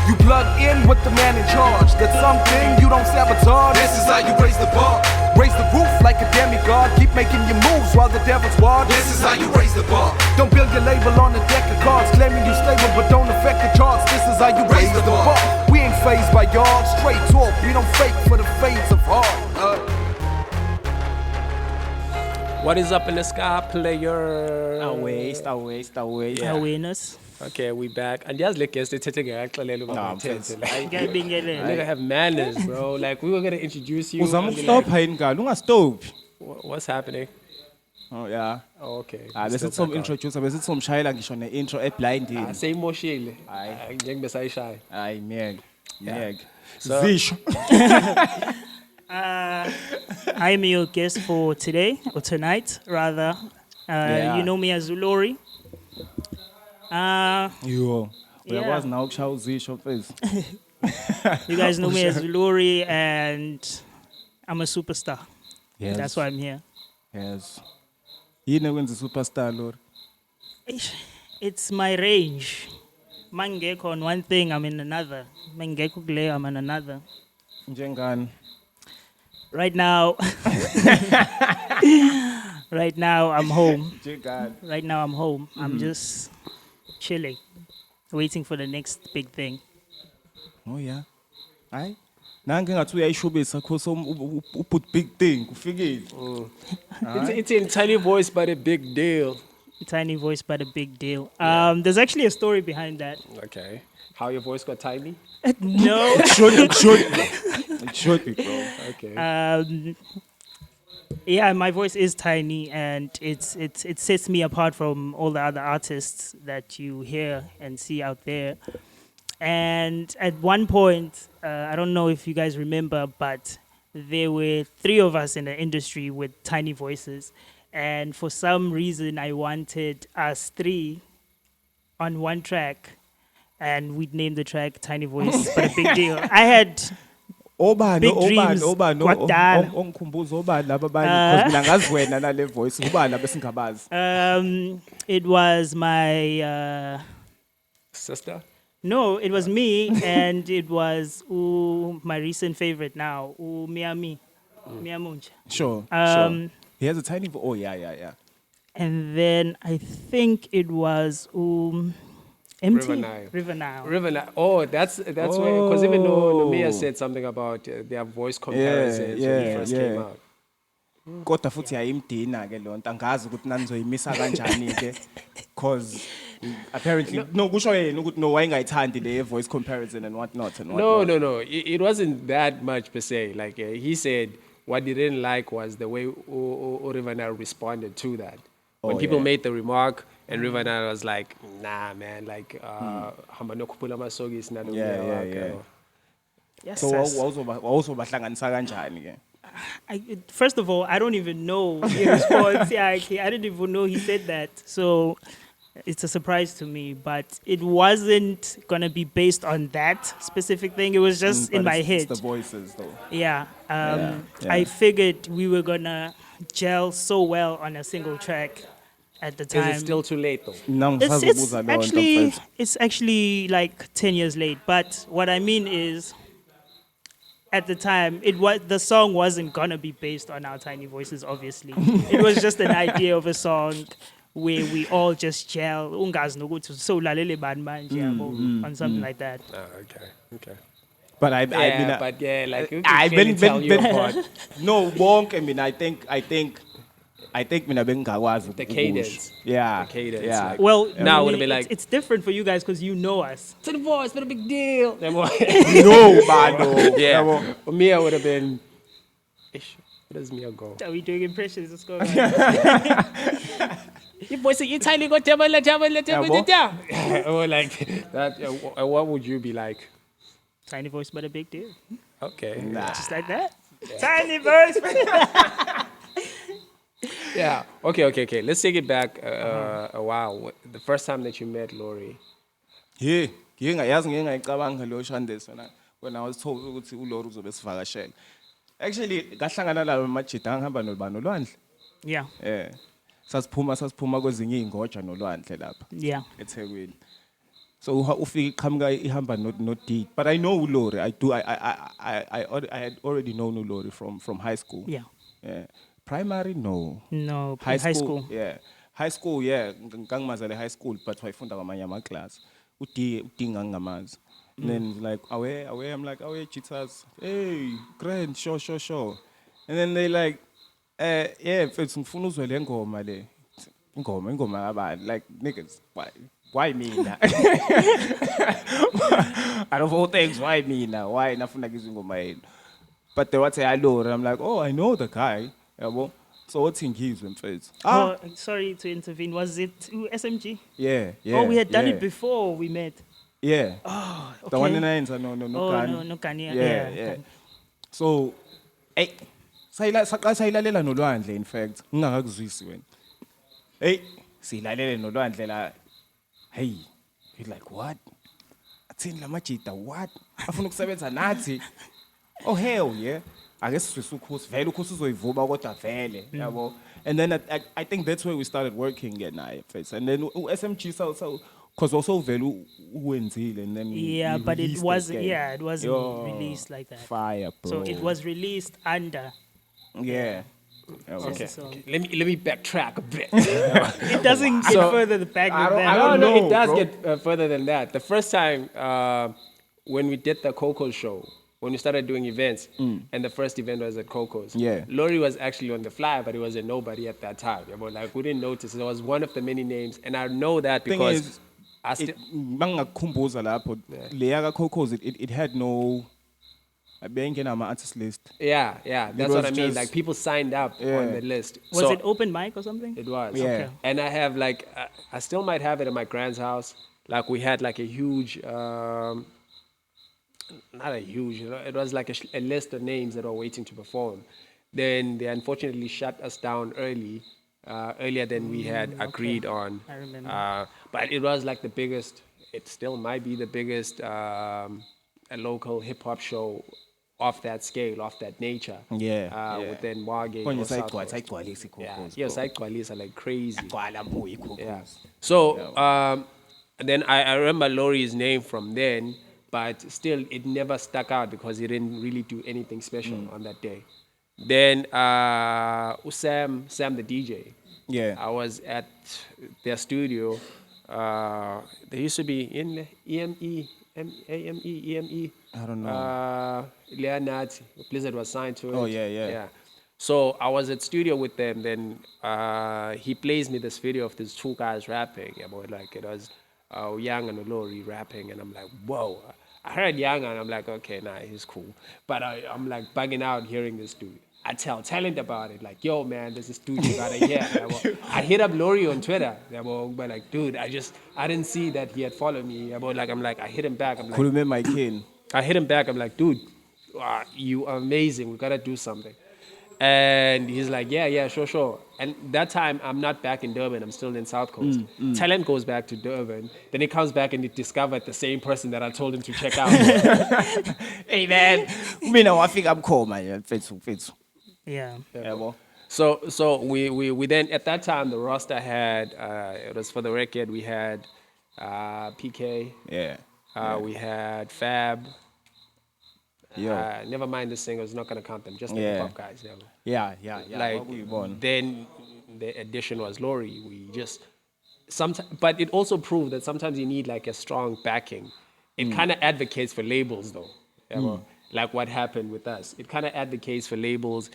You plug in with the man in charge. That's something you don't sabotage. This is how you raise the bar. Raise the roof like a demigod. Keep making your moves while the devil's watch. This is how you raise the bar. Don't build your label on a deck of cards, claiming you stable but don't affect the charts. This is how you raise the bar. We ain't phased by y'all. Straight talk, we don't fake for the faints of heart. What is up in the sky, player? Awareness. Okay, we back. And just like yesterday, nigga have manners, bro. Like we were gonna introduce you. What's happening? Oh yeah. Oh, okay. Bese some introducer, bese somshayela ngisho ne-intro eblindini. Seyimoshile. Njengoba sayishaya. Hayi miyeke. So- Zisho. I'm your guest for today, or tonight, rather. Yeah. You know me as Lawry. Yo. Uyakwazi nawe ukushaya uzisho mfethu. You guys know me as Lawry, and I'm a superstar. Yes. That's why I'm here. Yes. Yini ekwenza superstar Lord? It's my range. Mangeko on one thing, I'm in another. Mangeko kule, I'm in another. Njengani? Right now, right now I'm home. Njengani? Right now I'm home. I'm just chilling, waiting for the next big thing. Oh yeah. Hayi. Nange ngathi uyayishubisa cause put big thing kufikile. It's in tiny voice, but a big deal. Tiny voice, but a big deal. There's actually a story behind that. Okay. How your voice got tiny? No. It should be, bro. Okay. Yeah, my voice is tiny, and it sets me apart from all the other artists that you hear and see out there. And at one point, I don't know if you guys remember, but there were 3 of us in the industry with tiny voices. And for some reason, I wanted us 3 on one track, and we'd name the track Tiny Voice, but a big deal. I had big dreams. Kwakudala. Ongikhumbuza obani laba abanye because mina ngazi wena nale voice ubani abesingabazi. It was my... Sister? No, it was me, and it was my recent favorite now, Miami. Miamuncha. Sure. He has a tiny voice. Oh yeah. And then I think it was empty. River Nile. Oh, that's where, because even though Nomia said something about their voice comparisons when it first came out. Kodwa futhi ayimdina ke lonto angazi ukuthi nanizoyimisa kanjani ke cause apparently no kusho yena ukuthi no wayengayithandi le voice comparison and whatnot. No. It wasn't that much per se. Like he said, what he didn't like was the way Rivanal responded to that. When people made the remark, and Rivanal was like, "Nah, man, like, Yes, so also bahlanganisa kanjani ke? First of all, I don't even know the response. I didn't even know he said that. So it's a surprise to me. But it wasn't going to be based on that specific thing. It was just in my head. It's the voices, though. Yeah. I figured we were going to gel so well on a single track at the time. Is it still too late, though? It's actually like 10 years late. But what I mean is, at the time, the song wasn't gonna be based on our tiny voices. Obviously, it was just an idea of a song where we all just gel. So on something like that. Okay. But like you tell your part. No, wonk. I mean, I think mina bengakwazi the cadence. Yeah. The cadence. Yeah. Like, well, now it would be like it's different for you guys because you know us. To the voice, but a big deal. No, man, no. Yeah. For Mia would have been. Ish, where does Mia go? Are we doing impressions? Let's go. Your voice, you tiny go down. Or like that. What would you be like? Tiny voice, but a big deal. Okay. Nah. Just like that. Yeah. Tiny voice. Yeah. Okay. Let's take it back a while. The first time that you met Lawry. Yeah. Ngiyengayicabanga lo Shandes when I was told ukuthi uLawry uzobe sivakashela. Actually, ngahlangana labo majida angihamba nolibano lwandle. Yeah. Sasiphuma kwezinye ingoja nolwandle lapha. Yeah. eThekwini. So ufika iqhamuka ihamba not deep. But I know Lawry. I had already known Lawry from high school. Yeah. Yeah. Primary no. No, High in high school. school. Yeah. High school, yeah. Ngangimazele high school, but wayifunda kwamanye ama-class. Udinga ngingamazi. And then like away, I'm like, away cheaters. Hey, grand, sure. And then they like, yeah, mfethu ngifuna uzwe le ngoma le. Ingoma kabani? Like niggas, why me now? Out of all things, why me now? Why nafuna ngizwe ingoma yenu? But they would say hello, and I'm like, oh, I know the guy. Yabo. So what's in ngizwe mfethu? Oh, sorry to intervene. Was it SMG? Yeah. Oh, we had done yeah. it before we met. Yeah. Oh, okay. The one in the no Oh, Kani. no Kani. Yeah. So, hey, sayilalela nolwandle in fact. Ngingakakuzwisi wena. Hey, siyilalele nolwandle la. Hey, you're like what? Athini lamajita what? Afuna ukusebenza nathi. Oh hell yeah. Ake siswisa ukhosi vele ukhosi uzoyivuba kodwa vele yabo. And then I think that's where we started working at night first. And then SMG so cause also vele uwenzile and then Yeah, we but it released wasn't. game. Yeah, it wasn't Yo, released like that. Fire, bro. So it was released under. Yeah. Okay. So Let me backtrack a bit. it doesn't get So, further back than that. I don't No, know, it does bro. get further than that. The first time when we did the Coco show, when we started doing events, and the first event was at Coco's. Yeah. Lawry was actually on the flyer, but he was a nobody at that time. Yeah, but like we didn't notice. It was one of the many names, and I know that Thing because is, I still. mangakukhumbuza lapho leya ka Cocos it had no abengena ama artist list. Yeah, that's what was I mean. just- Like people signed up on the list. Was So it open mic or something? It was. Yeah. Okay. And I have like, I still might have it at my grand's house. Like we had like a huge, not a huge, it was like a list of names that were waiting to perform. Then they unfortunately shut us down earlier than we had agreed on. I remember. But it was like the biggest, it still might be the biggest a local hip hop show of that scale, of that nature. Yeah. Within Margate. Konje or South Coast. sayigcwalisa Yeah, iCocos. yeah, sayigcwalisa like crazy. Gwala mbuyi iCocos. Yeah. So then I remember Lawry's name from then, but still it never stuck out because he didn't really do anything special on that day. Then Sam the DJ. Yeah. I was at their studio. There used to be in EME. I don't know. Leonard, Blizzard was signed to it. Oh, yeah. So I was at studio with them. Then he plays me this video of these two guys rapping. About like it was Young and Lawry rapping, and I'm like, whoa. I heard Young and I'm like, okay, nah, he's cool. But I'm like bugging out hearing this dude. I tell Talente about it, like, yo, man, there's this dude you gotta hear. I hit up Lawry on Twitter, but like, dude, I didn't see that he had followed me. I hit him back. I'm like, Khulume my kin. I hit him back. I'm like, dude, you are amazing. We gotta do something. And he's like, yeah, sure. And that time, I'm not back in Durban. I'm still in South Coast. Talent goes back to Durban. Then he comes back and he discovered the same person that I told him to check out. Hey man, mina wafika bukhoma nje mfethu. Yeah. Yabo. So we then at that time the roster had it was for the record we had PK, Yeah. we had Fab. Yo. Never mind the singers, not gonna count them, just the Yeah. hip hop guys. Yeah. Like What we want. then the addition was Lawry. We just sometimes, but it also proved that sometimes you need like a strong backing. It kind of advocates for labels though. Like what happened with us. It kind of advocates for labels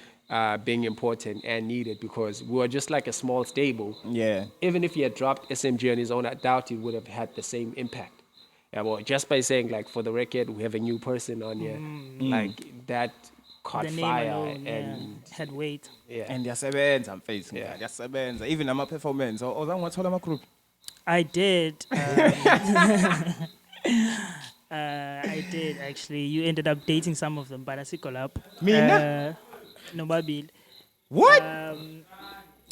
being important and needed because we were just like a small stable. Yeah. Even if he had dropped SMG on his own, I doubt it would have had the same impact. Yeah, well, just by saying like for the record, we have a new person on here, like that caught The name fire alone, and had weight. yeah. And yasebenza mfethu. Yeah. Yasebenza even ama performance. Ozange wathola ama group. I did. I did actually. You ended up dating some of them, but I see up. Mina? No, Babil. What?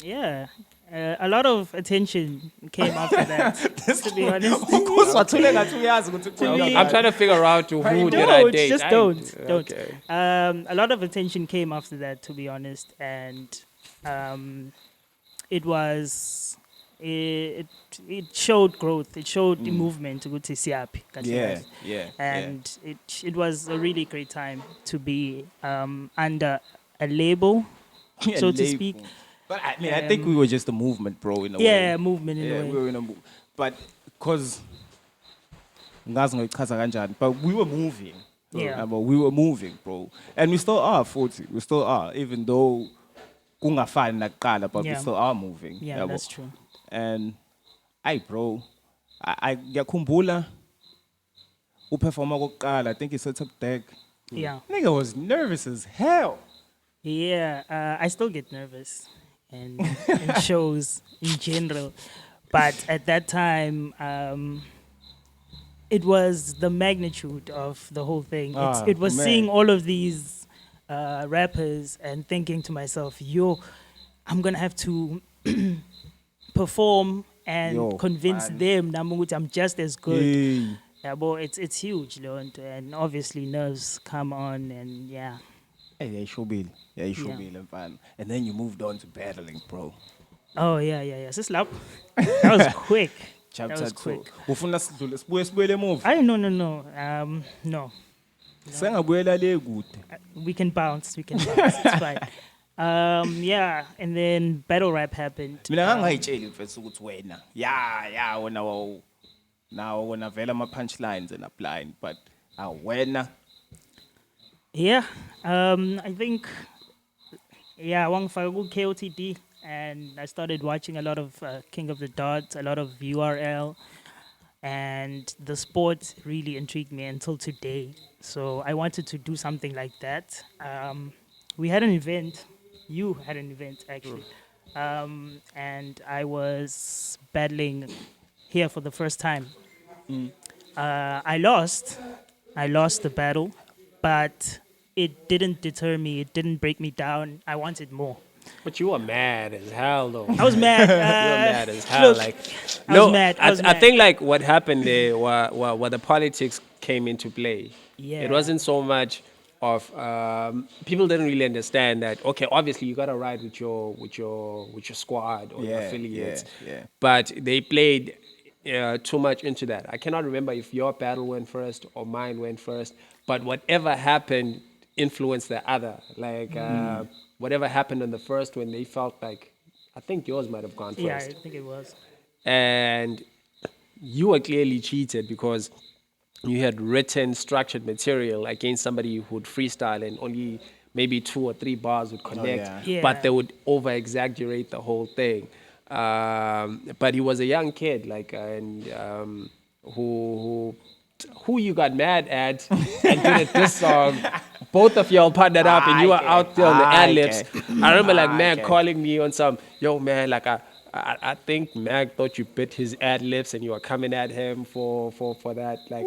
Yeah. A lot of attention came after that. To be honest. Ukhosi wathule ngathi uyazi ukuthi I'm trying to figure out who did I Don't, date. just I- don't. Okay. A lot of attention came after that, to be honest, and it was it showed growth. It showed the movement. Ukuthi siyaphi, kahle Yeah, kahle. yeah, And it was a really great time to be under a label, yeah. so to Label. speak. But I mean, I think we were just a movement, bro, in a way. Yeah, movement in Yeah, a we way. were in a but because but we were moving. Yeah. But we were moving, bro. And we still are 40. We still are, even though kungafani nakuqala, but we Yeah. still are moving. Yeah, that's true. And bro, I ngiyakhumbula uperforma kokuqala, I think he set up deck. Yeah. Nigga was nervous as hell. Yeah, I still get nervous and in shows in general. But at that time, it was the magnitude of the whole thing. It was man. seeing all of these rappers and thinking to myself, yo, I'm going to have to perform and Yo, convince man. them that I'm just as good. Hey. Yeah, but it's huge, and obviously nerves come on, and yeah. Hey, you should be fun. And then you moved on to battling, bro. Oh yeah. Sislap. That was quick. Chapter that was 2. quick. Ufuna sidlule sibuyele move. No. No. Sengabuyela le kude. We can bounce. It's fine. Yeah, and then battle rap happened. Mina ngangayitsheli mfethu ukuthi wena. Yeah, wena now wena vela ama punchlines and applying, but wena Yeah, I think, wangifaka ku KOTD, and I started watching a lot of King of the Dots, a lot of URL, and the sport really intrigued me until today. So I wanted to do something like that. We had an event. You had an event, actually. And I was battling here for the first time. I lost the battle, but it didn't deter me. It didn't break me down. I wanted more. But you were mad as hell, though. I was mad. You were mad as hell. Look, Like, I was mad. I was I mad. think like what happened there, where the politics came into play. Yeah. It wasn't so much of people didn't really understand that. Okay, obviously you gotta ride with your squad or your affiliates. yeah. But they played too much into that. I cannot remember if your battle went first or mine went first. But whatever happened influenced the other. Like whatever happened on the first one, they felt like I think yours might have gone first. Yeah, I think it was. And you were clearly cheated because you had written structured material against somebody who would freestyle and only maybe 2 or 3 bars would connect, Yeah. but they would over exaggerate the whole thing. But he was a young kid, like, and who you got mad at and did this song. Both of y'all partnered up and you were out there on the ad libs. I remember like Mag calling me on some, yo man, like I think Mag thought you bit his ad libs and you were coming at him for that. Like,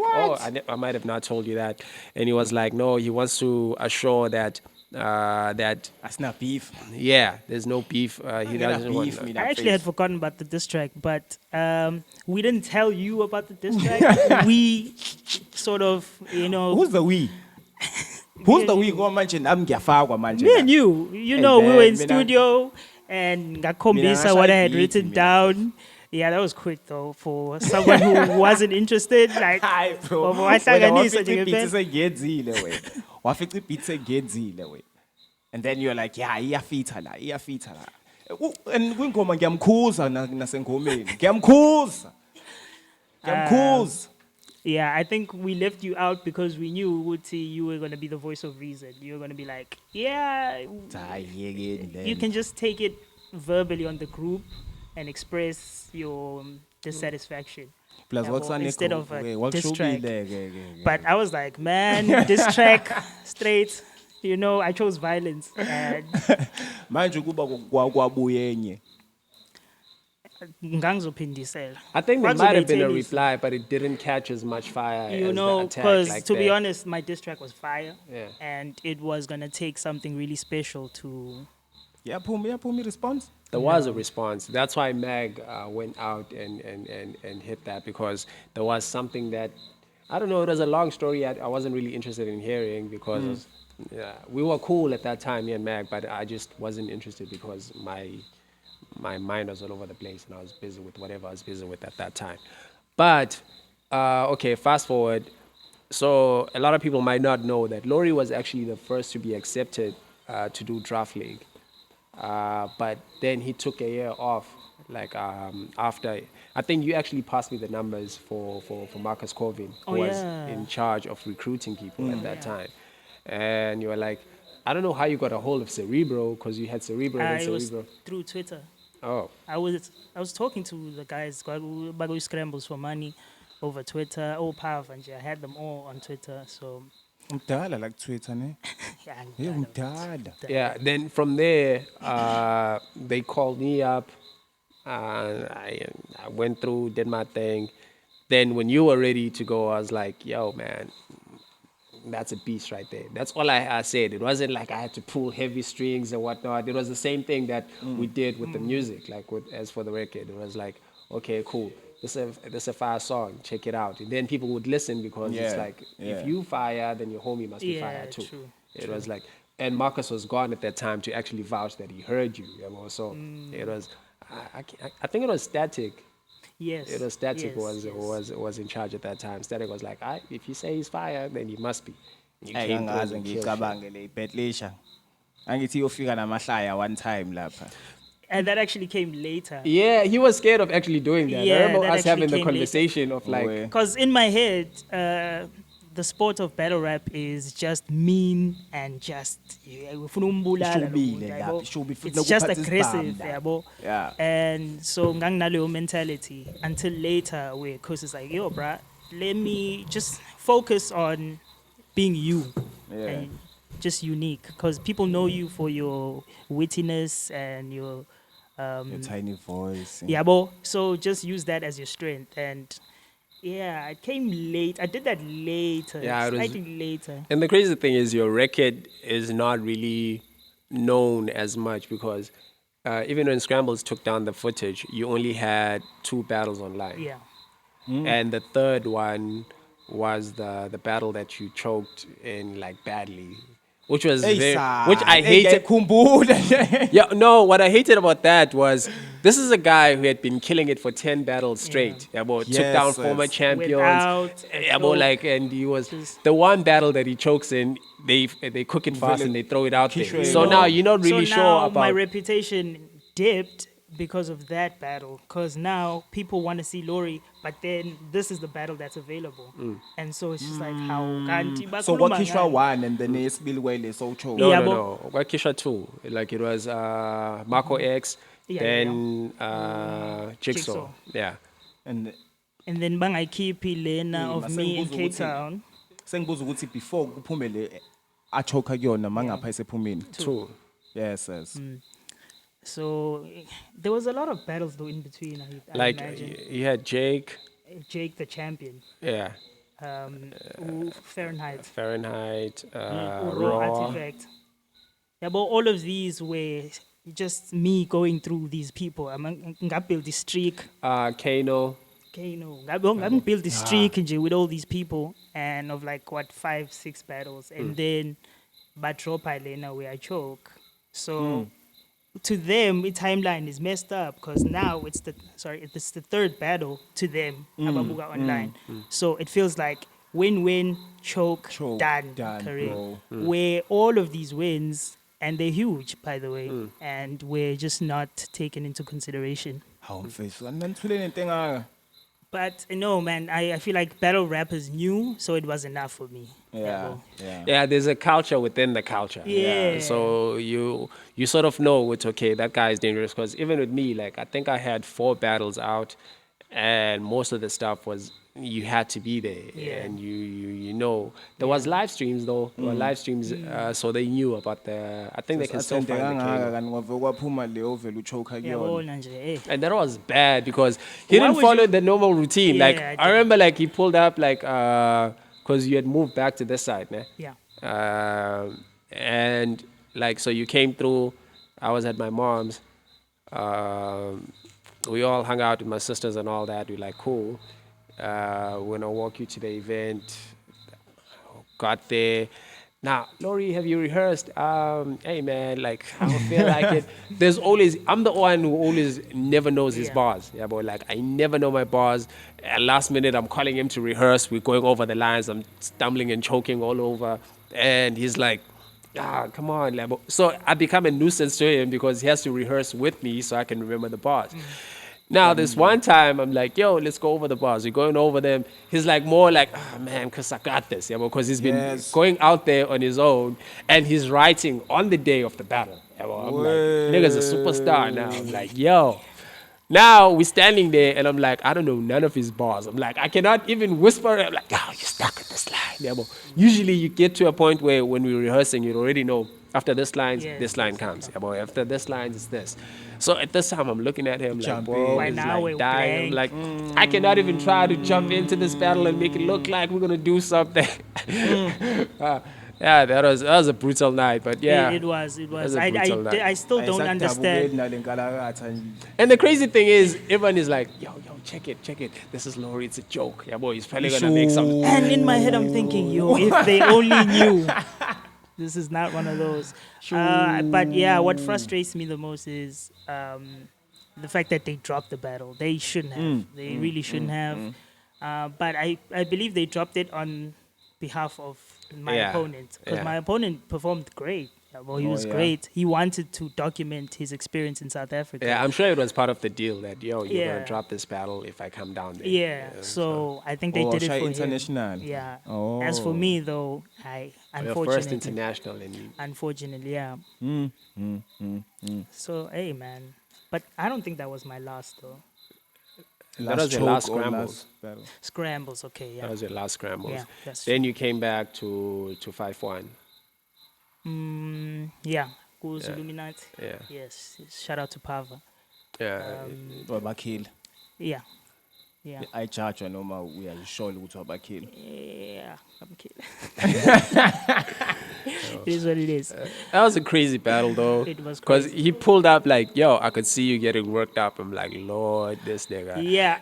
I might have not told you that. And he was like, no, he wants to assure that That's not beef. yeah, there's no beef. He doesn't want. I actually had forgotten about the diss track, but we didn't tell you about the diss track. We sort of, Who's the we? Who's the we? Go manje nami ngiyafakwa manje. me and you, And we were in then studio and ngakombisa what I had ngashaya written beat, down. Yeah, that was quick though for someone who wasn't interested. Like, Hayi bro. wahlanganisa nje Wafica ngempela. beats engenzile wena. Wafica beats engenzile wena. And then you're like, yeah, iyafitha la. And kwingoma ngiyamkhuza nasengomeni. Ngiyamkhuza. Yeah, I think we left you out because we knew you were going to be the voice of reason. You were going to be like, yeah, you can just take it verbally on the group and express your dissatisfaction. Plus what's on instead of a diss track. But But I was like, man, this track straight. I chose violence. And manje kuba kwabuyenye. ngangizophindisela. I think there might have been a Kwazobethekisa. reply, but it didn't catch as much fire as the attack. Because Like to be that. honest, my diss track was fire. Yeah. And it was going to take something really special to... Yeah, Pumi response. There was a response. That's why Mag went out and hit that, because there was something that, I don't know, it was a long story I wasn't really interested in hearing because we were cool at that time, me and Mag, but I just wasn't interested because my mind was all over the place, and I was busy with whatever I was busy with at that time. But okay, fast forward. So a lot of people might not know that Lawry was actually the first to be accepted to do draft league. But then he took a year off, like after. I think you actually passed me the numbers for Marcus Corvin, who Oh, was yeah. in charge of recruiting people at that Yeah. time. And you were like, I don't know how you got a hold of Cerebro, because you had Cerebro and It was Cerebro. through Twitter. Oh, I was talking to the guys, Bago Scrambles for money over Twitter. Oh, Pav, and I had them all on Twitter. So Umdala like Twitter, ne? yeah, Hey, I'm umdala. yeah. Then from there, they called me up. I went through, did my thing. Then when you were ready to go, I was like, yo, man, that's a beast right there. That's all I said. It wasn't like I had to pull heavy strings and whatnot. It was the same thing that we did with the music, like as for the record. It was like, okay, cool. This is a fire song. Check it out. And then people would listen because it's Yeah, like, yeah. if you fire, then your homie must be Yeah, fire too. true, It was like, and Marcus was gone at that time to actually vouch that he heard you. You know? So it was, I think it was Static. yes. It was Static yes, was in charge at that time. Static was like, if you say he's fire, then he must be. You Hey, came through angazi and killed shit. ngicabange le Betlisha. Angithi iyofika namahlaya one time lapha. And that actually came later. Yeah, he was scared of actually doing that. Yeah, I remember that us having actually the came later. conversation of like, Where- Because in my head, the sport of battle rap is just mean and just ufuna umbulala lo Ishubile muntu, lapha, yabo. ishubi futhi It's just nokuphatha aggressive, isibhamu la. yabo. Yeah. And so nganginaleyo mentality until later where Kuss is like, yo, bruh, let me just focus on being you Yeah. and just unique, because people know you for your wittiness and your Your tiny voice. yabo. So just use that as your strength. And yeah, it came late. I did that later, Yeah, it was- slightly later. and the crazy thing is your record is not really known as much because even when Scrambles took down the footage, you only had 2 battles online. Yeah. And the third one was the battle that you choked in like badly, which was Hey, which I hated. Khumbula. Yeah, no, what I hated about that was this is a guy who had been killing it for 10 battles straight. Yeah, took down Yes, former yes. champions. Without a Yeah, choke. like, and he was Just- the one battle that he chokes in, they cook it fast and they throw it out there. Kishwe, So no. now you're not really so sure now about. my reputation dipped because of that battle. Because now people want to see Lawry, but then this is the battle that's available. And so it's just like how kanti So bakhuluma wakhishwa ngani? one and then yesibili kwele so cho. No, Yeah, no, but- no. Wakisha 2. Like it was Marco X, Yeah, then Jigsaw. Jigsaw. Yeah. And And then bangayikhiphi lena Yeah, of me in masengibuza Cape ukuthi- Town. sengibuza ukuthi before kuphumele achoka kuyona mangapha esephumeni. 2. Yes, yes. So there was a lot of battles though in between. I Like imagine you had Jake. Jake the champion, Yeah. Fahrenheit, Fahrenheit. Raw Raw. Artifact. Yeah, but all of these were just me going through these people. I'm build this streak. Kano. Okay, no, I'm build this streak nje with all these people and of like what 5-6 battles, and then but drop Lena where I choke. So to them, the timeline is messed up because now it's the third battle to them. Ababuka online, so it feels like win-win, choke, Choke, done, done, correct. bro. Where all of these wins, and they're huge, by the way, and we're just not taken into consideration. Hawu mfethu, ananithule lento engaka. But no, man, I feel like battle rap is new, so it was enough for me. Yeah. bro. Yeah. Yeah, there's a culture within the culture. Yeah. So you sort of know it's okay. That guy is dangerous because even with me, like I think I had 4 battles out, and most of the stuff was you had to be there, Yeah. and you know there was live streams though. There were live streams, so they knew about the. I think they can still Athende find the kangaka cable. kanti kwave kwaphuma leyo vele uchoka kuyona. Yabona nje, eh. And that was bad because he Why didn't would follow you- the normal routine. Yeah, Like I I did. remember, like he pulled up like because you had moved back to this side, né? Yeah. And like so you came through. I was at my mom's. We all hung out with my sisters and all that. We're like, cool. We're gonna walk you to the event. Got there. Now, Lawry, have you rehearsed? Hey man, like I don't feel like it. There's always I'm the one who always never knows his Yeah. bars. Yeah, but like I never know my bars. At last minute, I'm calling him to rehearse. We're going over the lines. I'm stumbling and choking all over, and he's like, come on, Labo. So I become a nuisance to him because he has to rehearse with me so I can remember the bars. Now, this one time, I'm like, yo, let's go over the bars. We're going over them. He's like, more like, man, because I got this. Yeah, because he's been Yes. going out there on his own and he's writing on the day of the battle. Yeah, well, I'm like, nigga's a superstar now. I'm like, yo. Now we're standing there and I'm like, I don't know none of his bars. I'm like, I cannot even whisper. I'm like, yo, you're stuck at this line. Yeah, but usually you get to a point where when we're rehearsing, you already know after this line, Yes, this line comes. Yeah, but after this line, it's this. So at this time, I'm looking at him like, Jumping. bro, By he's now like we're dying. I'm blank. like, I cannot even try to jump into this battle and make it look like we're gonna do something. Yeah, that was a brutal night, but yeah. It was. was a brutal night. I still don't understand. And the crazy thing is, everyone is like, yo, check it. This is Lawry, it's a joke. Yeah, boy, he's probably gonna make some. And in my head, I'm thinking, yo, if they only knew. This is not one of those. But yeah, what frustrates me the most is the fact that they dropped the battle. They shouldn't have. They really shouldn't have. But I believe they dropped it on behalf of my Yeah, opponent. Because yeah. my opponent performed great. Well, he was yeah. great. He wanted to document his experience in South Africa. Yeah, I'm sure it was part of the deal that, yo, you're Yeah. gonna drop this battle if I come down there. Yeah, so I think they did it for international. him. Yeah. Oh. As for me, though, Your first unfortunately, international and you. unfortunately, yeah. So hey, man, but I don't think that was my last though. That was your last scrambles. Scrambles, okay, yeah. That was your last scrambles. Yeah, that's Then you came back to 5-1. Yeah, Kuss Illuminati. Yeah. Yes, shout out to Pava. Yeah. Wabakhile. Yeah, yeah, Ayijajwa noma uyayishola ukuthi wabakhile. yeah. I'm kidding. It is what it is. That was a crazy battle though. It was Because crazy. he pulled up like, yo, I could see you getting worked up. I'm like, Lord, this nigga. Yeah,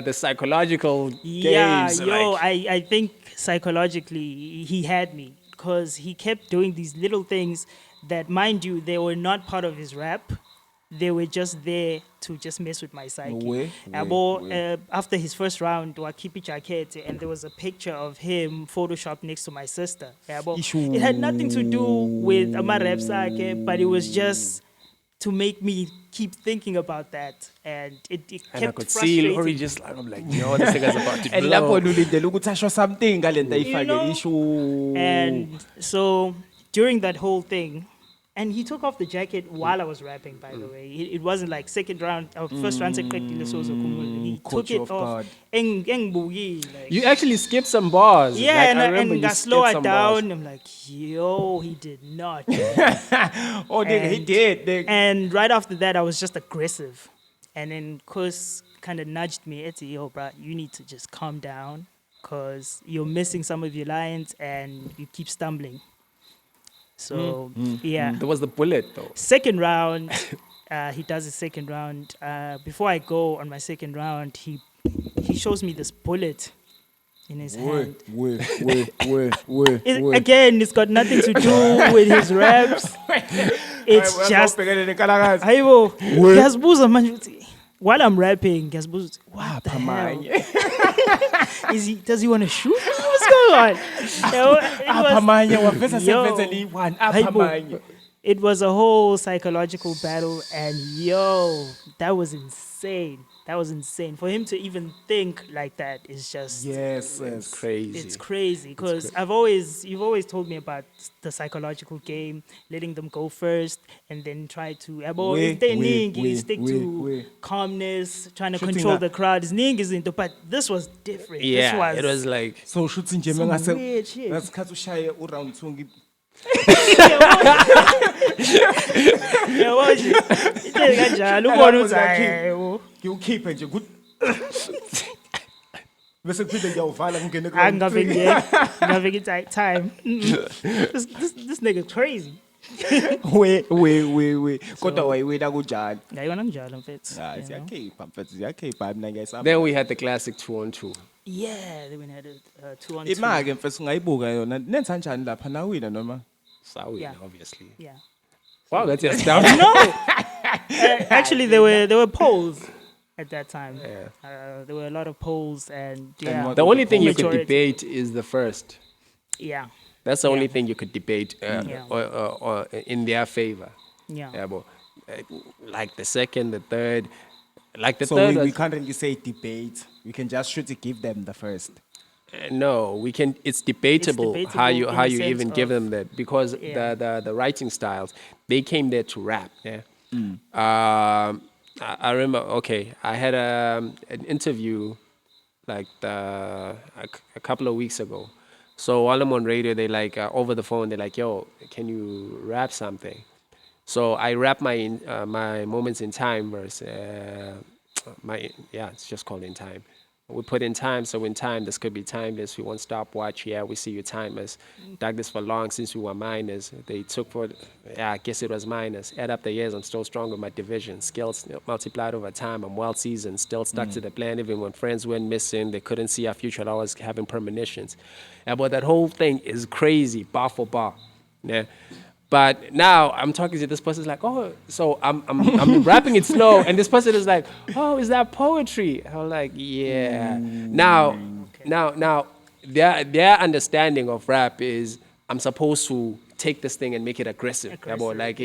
The psychological Yeah, games. yo, like, I think psychologically he had me because he kept doing these little things that, mind you, they were not part of his rap. They were just there to just mess with my psyche. After his first round, Wakipi Jacket, and there was a picture of him photoshopped next to my sister. It had nothing to do with Ama rap sake, but it was just to make me keep thinking about that, and it kept and I could see frustrating. Lawry just like, I'm like, yo, this nigga's about to And blow. lapho ulindele ukuthi asho something ngalento ayifake issue. And so during that whole thing, and he took off the jacket while I was rapping, by the way. It wasn't like second round, first round, he caught took you it off off. guard. Like, You actually skipped some bars. yeah, Like, and I I remember you got skipped slower some down. bars. I'm like, yo, he did not. Oh, nigga, he And- did. Nigga. And right after that, I was just aggressive. And then Kuss kind of nudged me, it's yo, bro, you need to just calm down because you're missing some of your lines and you keep stumbling. So, yeah. There was the bullet though. Second round, he does his second round. Before I go on my second round, he shows me this bullet in his hand. Again, it's got nothing to do with his raps. It's just Hayibo, ngiyazibuza manje ukuthi while I'm rapping, ngiyazibuza ukuthi, what the hell? Does he want to shoot me? What's going on? It was a whole psychological battle, and yo, that was insane. That was insane. For him to even think like that is just Yes. Crazy. it's crazy because you've always told me about the psychological game, letting them go first and then try to stick to calmness, trying to Shooting control that- the crowd. But this was different. Yeah, this it was like, So shuthi nje some mengase weird shit. ngasikhathi ushaye uround 2 Yabo nje, into kanjalo ubona ukuthi hayi ngiwukhiphe nje good. Bese kuphinde ngiyawuvala ngingene ngingafiki time. This nigga crazy. we kodwa wayiwina kunjani Ngayibona kunjalo mfethu. hayi you know? siyakhipha mfethu siyakhipha mina ngiyayisaba Then we had the classic 2-on-2. Yeah, they had a 2-on-2. imake mfethu ungayibuka yona nenza kanjani lapha nawina noma Sawi, Yeah. obviously. Yeah. Wow, that's astounding. Actually, there were polls at that time. There were a lot of polls, and yeah, what- The only thing you could Majority. debate is the first. yeah, That's the only thing you could debate Yeah. or in their favor. yeah. Yeah, but like the second, the third, like the so third we was, can't really say debate we can just try to give them the first no, we can. It's debatable, how you debatable in the even sense give of- them that because Yeah. the writing styles they came there to rap. Yeah. I remember. Okay, I had an interview like a couple of weeks ago. So while I'm on radio, they like over the phone. They're like, "Yo, can you rap something?" So I rap my moments in time verse. It's just called in time. We put in time, so in time this could be timeless. We want stopwatch. Yeah, we see you timeless. Dug this for long since we were minors. They took for, I guess it was minors. Add up the years, I'm still strong with my division. Skills multiplied over time. I'm well seasoned, still stuck to the plan. Even when friends went missing, they couldn't see our future. I was having premonitions. And but that whole thing is crazy, bar for bar. Yeah. But now I'm talking to this person, like, oh, so I'm rapping it slow, and this person is like, oh, is that poetry? I'm like, yeah. Now, their understanding of rap is I'm supposed to take this thing and make it aggressive, yabo, like,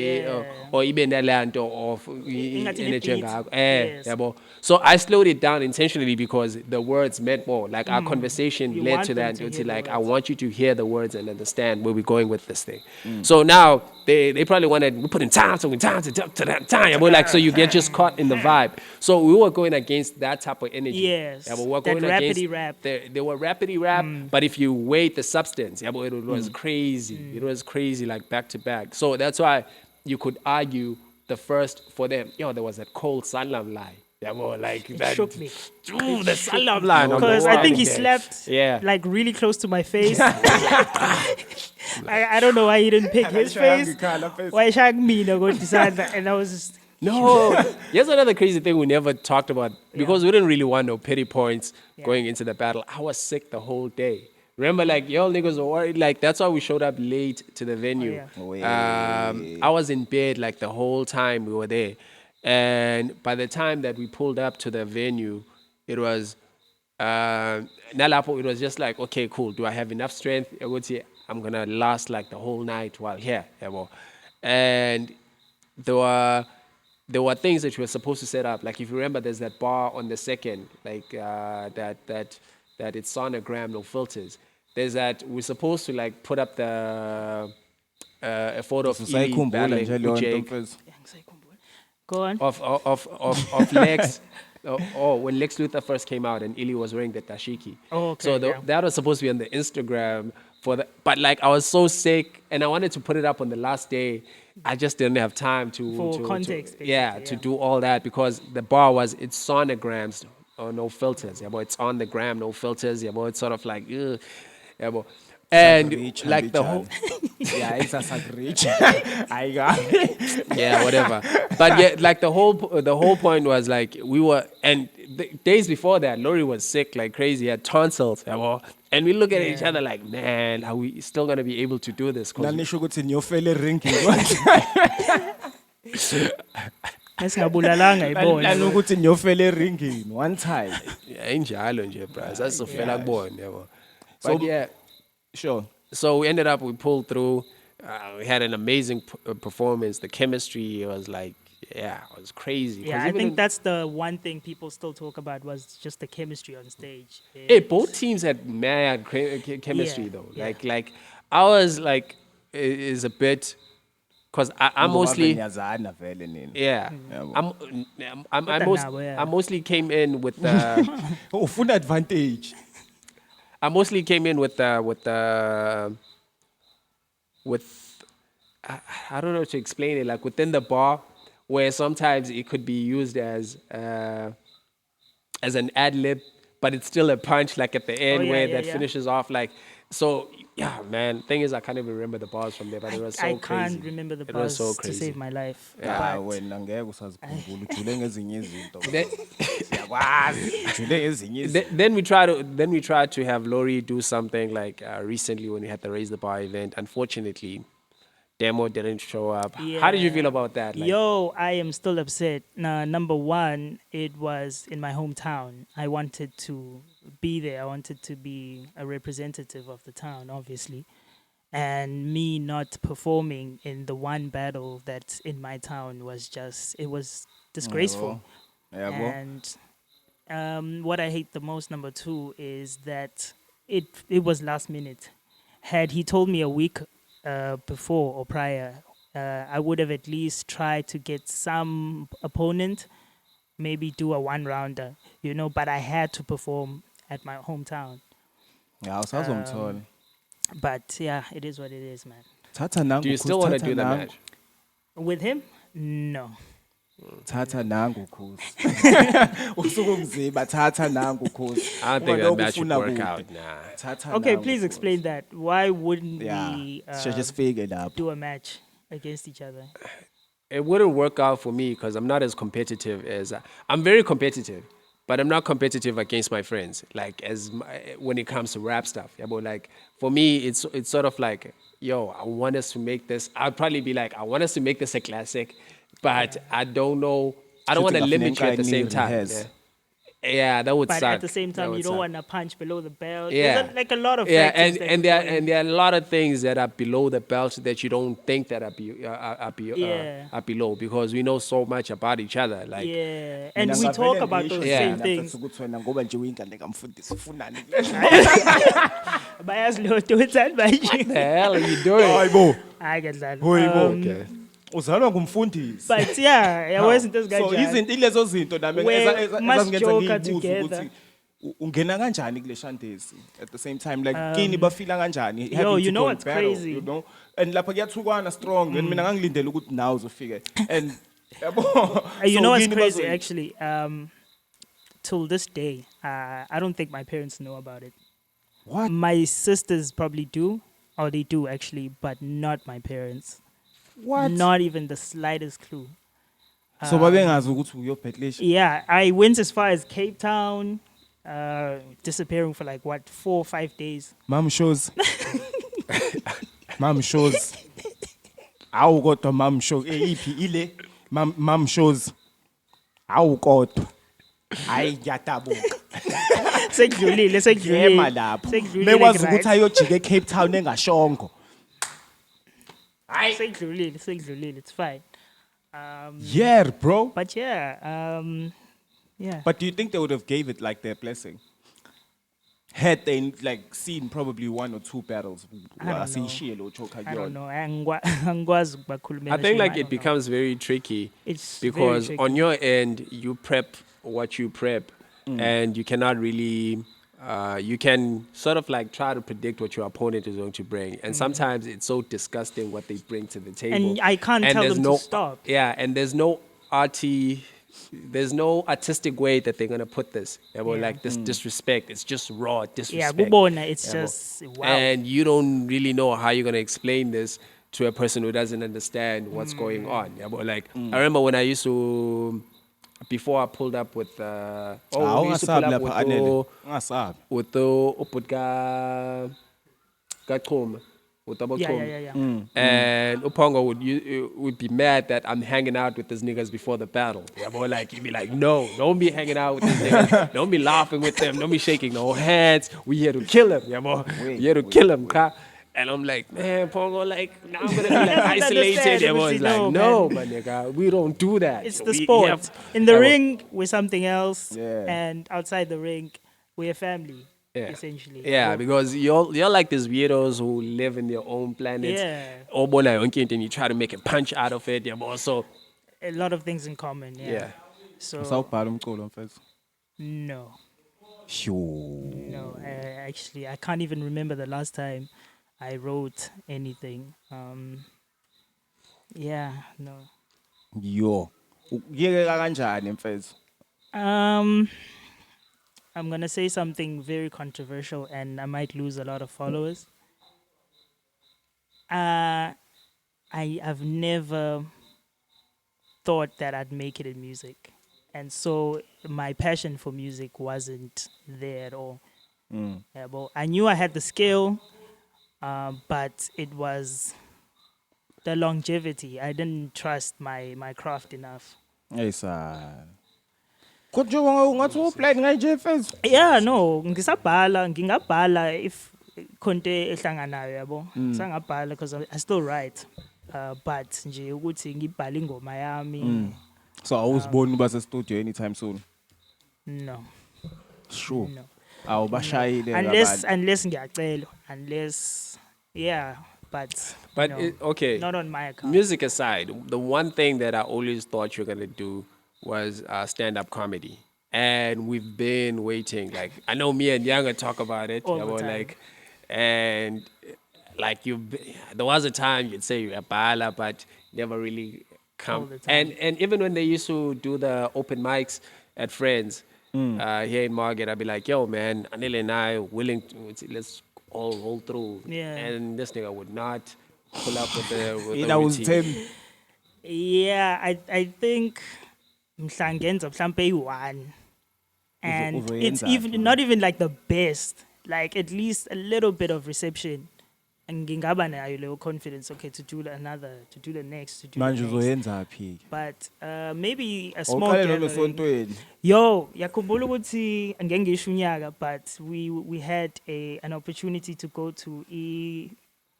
or even the land or Ingathi energy ne-beat. ngakho, Yes. yabo. So I slowed it down intentionally because the words meant more. Like our conversation You led want to them that. to It's hear the like I words. want you to hear the words and understand where we're going with this thing. So now they probably wanted we put in time, so we time to that time. We're like, so you get just caught in the vibe. So we were going against that type of energy. Yes, Yeah, but we're that going against rapidy rap. They were rapidy rap, but if you weight the substance, yeah, but it was crazy. It was crazy, like back to back. So that's why you could argue the first for them. Yo, there was that cold Sanlam lie. Yeah, well, like that. shook me. Ooh, the Sanlam line. on the Because I think he wall. slept Yeah. like really close to my face. I don't know why he didn't pick his face. Why shag me no go decide that, and I was just No, here's another crazy thing we never talked about because we didn't really want no pity points going into the battle. I was sick the whole day. Remember, like y'all niggas were worried. Like that's why we showed up late to the venue. I was in bed like the whole time we were there, and by the time that we pulled up to the venue, it was nalapo. It was just like, okay, cool. Do I have enough strength? I'm gonna last like the whole night while here, yabo. And there were things that you were supposed to set up. Like if you remember, there's that bar on the second, like that it's sonogram, no filters. There's that we're supposed to like put up the a photo of Ely Usayikhumbula battling nje leyo with nto Jake mfethu. go on. of Lex. When Lex Luthor first came out and Illy was wearing the dashiki. Oh, okay, So yeah. that was supposed to be on the Instagram but like I was so sick and I wanted to put it up on the last day. I just didn't have time For context, to basically, do all that because the bar was it's sonograms or no filters. Yeah, but it's on the gram, no filters. Yeah, but it's sort of like ugh. Yeah, but and Rich, like the whole yeah, it's a sacrilegious. I got it. yeah, whatever. But yeah, like the whole point was like we were, and the days before that, Lawry was sick like crazy. He had tonsils, and we look at each other like, man, are we still gonna be able to do this? 'Cause Nanisho ukuthi nyofele ringi. Esingabulalanga ibona. Lana ukuthi nyofele ringini one time. injalo nje, bro. Sasizofela kubona, yabo. So- But yeah, Sure. so we ended up, we pulled through. We had an amazing performance. The chemistry was like, yeah, it was crazy. 'Cause Yeah, I even think in- that's the one thing people still talk about was just the chemistry on stage. Hey, both teams had mad chemistry Yeah, though. yeah. Like ours, like is a bit, cause I mostly, Niyazana vele nina. yeah, nabo, yeah. I mostly came in with the, Oh, ufuna advantage. I mostly came in with I don't know how to explain it. Like within the bar, where sometimes it could be used as an ad lib, but it's still a punch. Like at the end, yeah, where yeah, that yeah. finishes off. Like so, Yeah, man. Thing is, I can't even remember the bars from there, but it was so I crazy. can't remember the It was so bars to crazy. save my life. Ah, But wena ngeke usazikhumbula ujule ngezinye izinto. Then, Siyakwazi, ujule ngezinye izinto. then we tried to have Lawry do something like recently when we had the Raise the Bar event. Unfortunately, Demo didn't show up. How did you feel about that? Like, Yo, I am still upset. Number one, it was in my hometown. I wanted to be there. I wanted to be a representative of the town, obviously. And me not performing in the one battle that's in my town was it was disgraceful. Yabo. And what I hate the most, number two, is that it was last minute. Had he told me a week before or prior, I would have at least tried to get some opponent, maybe do a one rounder, but I had to perform at my hometown. Yeah, usazomthola. But yeah, it is what it is, man. Thatha nangu. do you still want to do the match? With him? No. Thatha nangu Kuss. Usuku kunzima thatha nangu Kuss. I don't think that match would work out. Nah. Thatha Okay, nangu please Kuss. explain that. Why wouldn't Yeah, we should just figure it out. do a match against each other? It wouldn't work out for me because I'm not as competitive as I'm very competitive, but I'm not competitive against my friends. Like when it comes to rap stuff, yeah. But like for me, it's sort of like, yo, I want us to make this. I'd probably be like, I want us to make this a classic, but I don't know. I don't want to limit you at the same time. Yeah, that would But suck. at the same That time, would you don't suck. want to punch below the belt. Yeah, There's like a lot of yeah, factors and there are a lot of things that are below the belt that you don't think that are below because we know so much about each other. Like, yeah, and we talk about those Yeah. same things. ukuthi wena ngoba nje uyingane kamfundisi ufunani. Bayazi lo do it manje. the hell are you doing? Hayibo. I get that. Okay. Uzalwa ngumfundisi. But yeah, I wasn't this guy. So izinto ilezo zinto nami We must ezazingenza joke ngiyibuza together. ukuthi ungena kanjani kule shantesi at the same time like kini bafila kanjani having to you know go what's and battle, crazy? you know and lapha kuyathukwana strong and mina ngangilindele ukuthi nawe uzofika and yabo You know what's kini crazy bazo- actually? Till this day, I don't think my parents know about it. What? My sisters probably do, or they do actually, but not my parents. What? Not even the slightest clue. So babengazi ukuthi uyobhetlisha. Yeah, I went as far as Cape Town, disappearing for like 4 or 5 days. Mom shows. Mom shows. Awu kodwa mom show iphi ile mom shows. Awu kodwa. Hayi ngiyadabuka. Sekudlulile, Yema sekudlulile. lapho. Sekudlulile, Mekwazi right? ukuthi ayojika eCape Town engashongo. Sekudlulile, it's fine. Yeah, bro. But yeah, yeah. But do you think they would have gave it like their blessing? Had they like seen probably 1 or 2 battles? I don't know. Asiyishiye lo choka I don't kuyona. know. Angikwazi ukubakhulumela I think shame, like I it don't know. becomes very tricky It's because very on tricky. your end you prep what you prep, and you cannot really. You can sort of like try to predict what your opponent is going to bring, and sometimes it's so disgusting what they bring to the table. And I can't tell there's them to no, stop. Yeah, and there's no there's no artistic way that they're gonna put this. Yeah, well, like this disrespect. It's just raw Yeah, disrespect. kubona, it's Yeah, just wow. And you don't really know how you're gonna explain this to a person who doesn't understand what's going on. Yeah, but like I remember when I used to, before I pulled up with we used to pull up with Ungasabi. with the Uputga Gachum with Double Yeah. And Upongo would be mad that I'm hanging out with these niggas before the battle. Yeah, but like you'd be like, no, don't be hanging out with these niggas. Don't be laughing with them. Don't be shaking no hands. We here to kill him. Yeah, boy. We here to kill him, ka. And I'm like, man, Pongo, like, now I'm gonna be like isolated. Yeah, boy. It's like, no, my nigga, we don't do that. It's the We sport. have- In the Yeah, ring, we're something else. Yeah. And outside the ring, we're a family, Yeah. essentially. Yeah, because you're like these weirdos who live in their own planet. Yeah. And you try to make a punch out of it. Yeah, but also, A lot of things in common, yeah. yeah. So, Usawubhala umculo mfethu. no. Sure. No, actually, I can't even remember the last time I wrote anything. Yeah, no. Yo. Ukuyeka kanjani mfethu? I'm gonna say something very controversial, and I might lose a lot of followers. I've never thought that I'd make it in music. And so my passion for music wasn't there at all. Yeah, well, I knew I had the skill, but it was the longevity. I didn't trust my craft enough. Hey, son. Kodwa ungathi uplan nje first. Yeah, no, ngingabhala if konke ehlanganayo yabo. Sangabhala because I still write. But nje ukuthi ngibhala ingoma yami. So awuziboni uba se studio anytime soon. No. Sure. No. Awubashayile Unless ngiyacelwa, unless yeah, but no, okay. not on my account. Music aside, the one thing that I always thought you were gonna do was stand-up comedy, and we've been waiting. Like I know me and Younger talk about it. All the yabo, time. like, and like there was a time you'd say you're a bala, but never really All come. the time. And even when they used to do the open mics at Friends here in Margate, I'd be like, "Yo, man, Anil and I willing to let's all roll through." Yeah. And this nigga would not pull up with the That was routine. 10. Yeah, I think mhlangenza mhlambe one, and it's uzoyenza even not even like the best. Like at least a little bit of reception. And ngingaba nayo leyo confidence, okay, to do the next, to do Manje the next. uzoyenza phi? But maybe a small Awuqale noma gathering. esontweni. Yo, yakhumbula ukuthi angeke ngisho unyaka, but we had an opportunity to go to a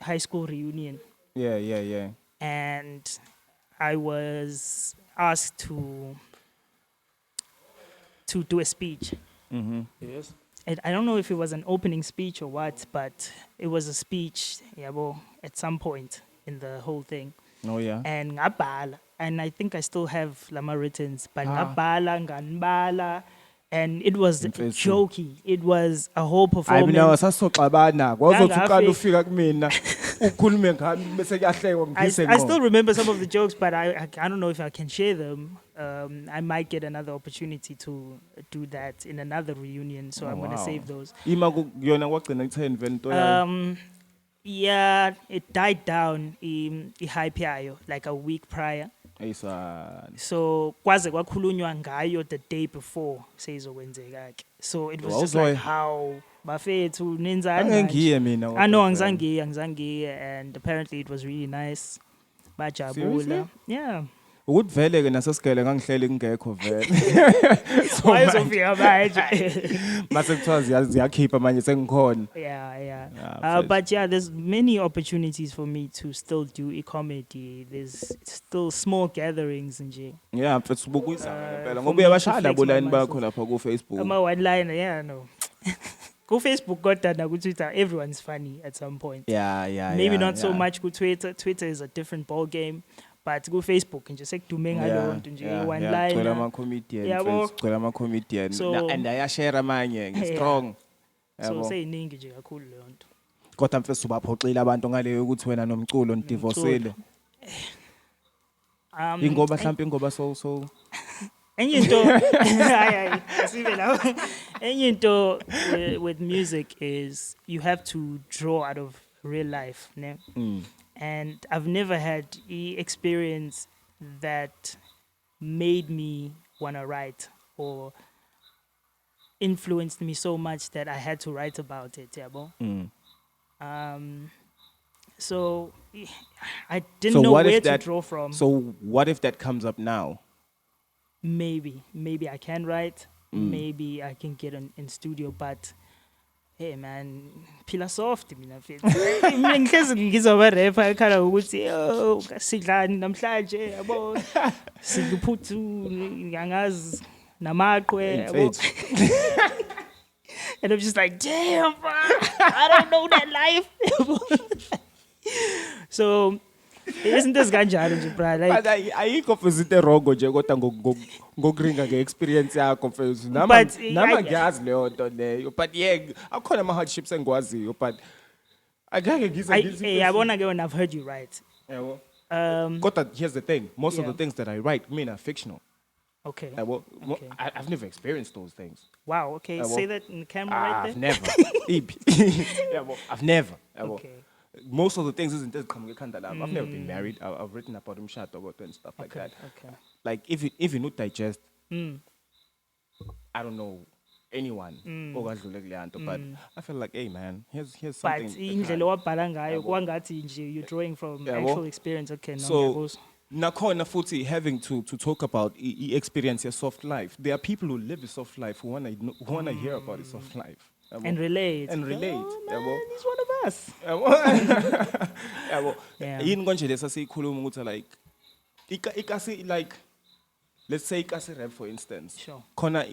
high school reunion, Yeah. and I was asked to do a speech. Yes. I don't know if it was an opening speech or what, but it was a speech, yabo, at some point in the whole thing. Oh yeah. And ngabhala, and I think I still have lama writtens, but ngabhala, nganbala, and it was Imfethu. jokey. It was a whole Hayi mina performance. wasasoxabana kwazothi uqala Ngangafika- ufika kumina ukhulume ngami bese kuyahlekwa I ngise still remember some of the jokes, but I don't know if I can share them. I might get another opportunity to do that in another reunion, so I'm gonna save those. Ima kuyona kwagcina ku10 vento yayo. Yeah, it died down in hype yayo like a week prior. Hey son. So kwaze kwakhulunywa ngayo the day before seyizokwenzeka ke. So it was just Wawuzoya? like how bafethu nenzani Angeke manje? ngiye mina. I know kodwa vele. angizangiye, and apparently it was really nice. Bajabula. Seriously? Yeah. Ukuthi vele ke nasesigele ngangihleli ngekho vele. So Why manje- uzofika manje? mase kuthiwa ziyakhipha manje sengikhona. Yeah. Yeah, But yeah, there's many opportunities for me to still do comedy. There's still small gatherings nje. Yeah, mfethu ubukuyisa ngempela for ngoba me to uyabashaya flex labo my line bakho muscles. lapha ku Facebook. Ama one liner, yeah, no. Go Facebook, kodwa na ku Twitter, everyone's funny at some point. Yeah. Maybe not so much ku Twitter. Twitter is a different ball game, but go Facebook nje sekudume ngalo nto nje one Gcwele liner. ama-comedian, Yabo. mfethu, gcwele ama-comedian. So- And ayashare amanye ngi-strong. So Yabo. seyiningi nje kakhulu leyo nto. Kodwa mfethu ubaphoxile abantu ngaleyo ukuthi wena nomculo nidivosile. Ingoba mhlawumbe ingoba so Enye into hayi asibe lapho. Enye into with music is you have to draw out of real life, ne? And I've never had experience that made me want to write or influenced me so much that I had to write about it, yabo. So I didn't know where to draw from. So what if that comes up now? Maybe I can write. Maybe I can get in studio, but hey man, phila soft mina mfethu. Mina ngihlezi ngizoba rapper ekhala ukuthi oh kasidlani namhlanje yabo. Siluphuthu ngangazi namaqwe yabo. Mfethu. And I'm just like, damn, bro, I don't know that life. So isn't this kanjalo nje bro, like But ayikho mfethu into wrong nje kodwa ngokuringa nge-experience yakho mfethu. Nama But, ngiyazi leyo nto leyo. But yeah, akhona ama-hardships engikwaziyo but angeke ngize yabona ke when I've heard you write. Yabo. Kodwa here's the thing. Most of the things that I write mean are fictional. Okay. Yabo. Okay. I've never experienced those things. Wow, okay. Say that in the camera right I've there. never. Yabo. I've never. Yabo. Okay. most of the things isn't just coming. I've never been married. I've written about umshado and stuff like that. Okay. Like if you not digest, I don't know anyone okadlule kule nto, but I feel like, hey man, here's But something. indlela owabhala ngayo kwangathi nje you're drawing from Yabo. actual experience. Okay, no, So ngiyakuzwa. nakhona futhi having to talk about experience your soft life. There are people who live a soft life who wanna hear about a soft life. Yabo. And relate. And relate. Oh, Yabo. man, he's one of us. Yabo. Yeah. Yini konje lesa sikhuluma ukuthi like ikasi like let's say ikasi rap for instance. Sure. Khona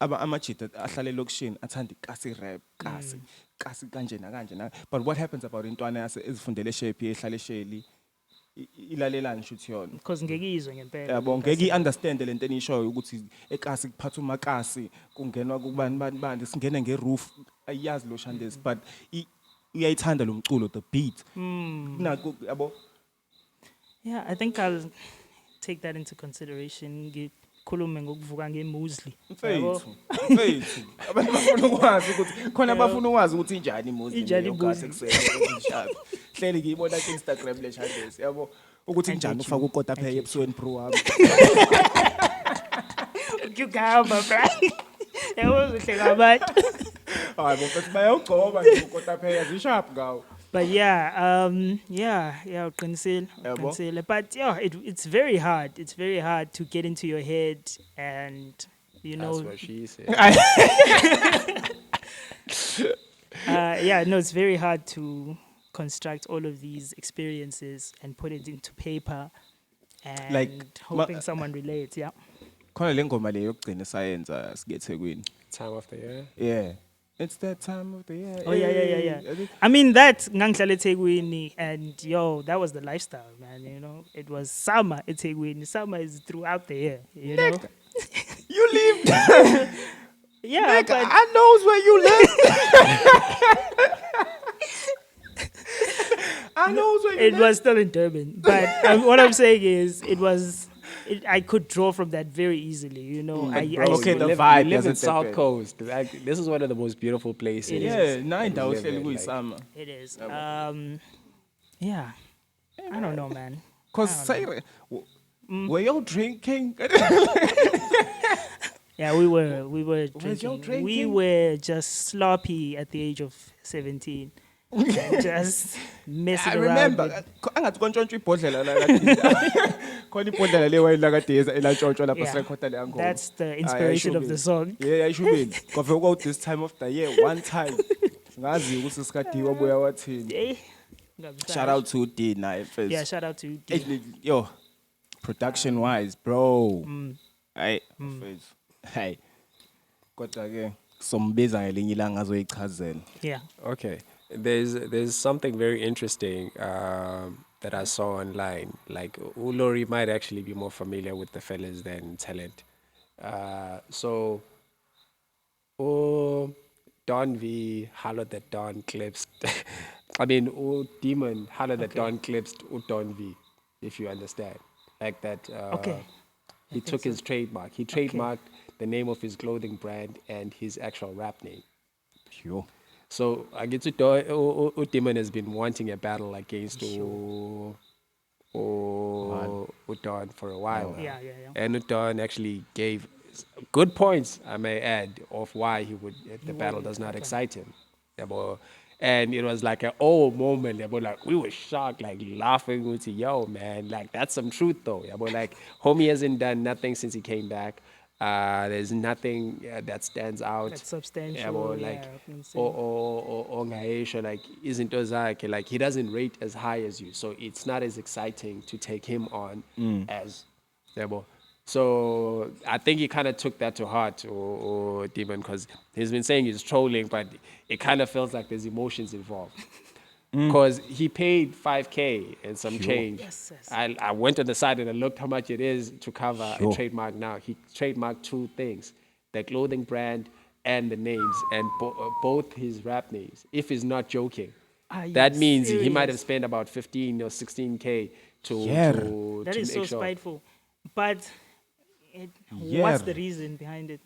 amajita ahlale lokishini athanda ikasi rap kasi kanje na. But what happens about intwana yase ezifundele shape ehlale sheli ilalelani shuthi yona. Because ngekizwe ngempela. Yabo ngeke understand lento enishoyo ukuthi ekasi kuphatha umakasi kungenwa kubani singena ngeroof ayazi lo Shandes but uyayithanda lo mculo the beat. Naku yabo. Yeah, I think I'll take that into consideration. Ngikhulume ngokuvuka ngemusli. Mfethu. Abantu bafuna ukwazi ukuthi khona bafuna ukwazi ukuthi injani imuzi Injani ngokasi imuzi. kuseni ngishado. Hleli ngiyibona ku Instagram le Shandes yabo ukuthi injani ufaka ukota phe ebusweni pro wami. Ukugamba, bro. Yabo uhle kabantu. Hayi bo futhi bayawugcoba nje ukota phe yazisharp ngawo. But yeah, uqinisile. But yeah, it's very hard. It's very hard to get into your head and That's what she said. it's very hard to construct all of these experiences and put it into paper and Like, hoping someone relates. Yeah. Khona le ngoma le yokugcina sayenza sikeThekwini. Time of the year. Yeah. It's that time of the year. Oh yeah. I mean that ngangihlala eThekwini and that was the lifestyle, man. You know, it was summer eThekwini. Summer is throughout the year. You know. You lived. Yeah, Nigga, but I knows where you live. I knows where you it live. was still in Durban. But what I'm saying is, I could draw from that very easily. You know, Okay, You the live- vibe You live in doesn't South fit. Coast. Like, this is one of the most beautiful places. It Yeah, nine You live days in, summer. It is. Yeah. I don't know, man. Cause say, were you drinking? Yeah, we were y'all drinking. We drinking? were just sloppy at the age of 17. And just messing I around. remember. Angathi kontshontsha ibhodlela la kade. Khona ibhodlela le wayini la kade elantshontsha lapha Yeah. sekhoda le angoma. That's the inspiration of the song. Yeah, ayishubile. Kwavela kwa this time of the year one time. Ngazi ukuthi sikadiwa boya wathini. Eh, Shout out to Dina first. Yeah, shout out to you. Yo, production wise, bro. Hey, hey. Kodwa ke sombiza ngelinye ilanga azoyichazela. Yeah. Okay. There's something very interesting that I saw online. Like, Lawry might actually be more familiar with the fellas than Talent. So, Don V, Hollow the Don clips. I mean, Demon, Hollow the Don clips, Don V, if you understand. Like that. Okay. He took his trademark. He trademarked the name of his clothing brand and his actual rap name. Sure. So I get to Demon has been wanting a battle against Don for a while now. Yeah. And Don actually gave good points, I may add, of why the battle does not excite him. Yeah, but, and it was like an old moment. Yeah, but like we were shocked, like laughing with yo, man, like that's some truth though. Yeah, but like homie hasn't done nothing since he came back. There's nothing that stands out. That's substantial. Yeah, but like I can say. or Ngaisha, like isn't Ozaki, like he doesn't rate as high as you, so it's not as exciting to take him on as Debo. So I think he kind of took that to heart, or Demon, because he's been saying he's trolling, but it kind of feels like there's emotions involved. Because he paid 5K and some change. Yes. I went on the site and I looked how much it is to cover a trademark now. He trademarked two things, the clothing brand and the names, and both his rap names, if he's not joking. Are That you means he might have serious? spent about 15 or 16K to That is so make sure. spiteful. But Yeah. what's the reason behind it?